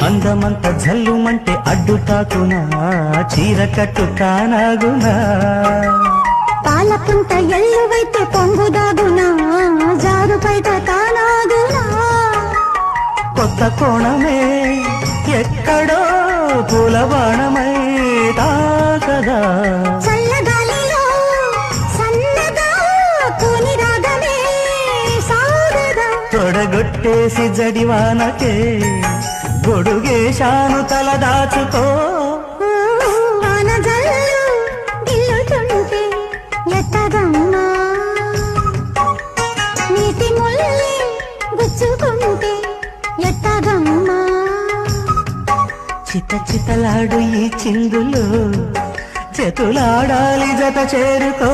అందమంత జల్లుమంటే అడ్డు తాకునా చీర కట్టు కానాగునా పాలపుంత ఎల్లువైతే పొంగుదాగునా జారు బయట కానాగునా కొత్త కోణమే ఎక్కడో పూల బాణమై తాకదా చల్లగాలిలో సన్నగా కూని రాగమే సాగదా తొడగొట్టేసి జడివానకే గొడుగేశాను తల దాచుకో వాన జల్లు గిల్లుతుంటే ఎట్టగమ్మా నీటి ముల్లి గుచ్చుకుంటే ఎట్టగమ్మా చిత చితలాడు ఈ చిందులు చేతులాడాలి జత చేరుకో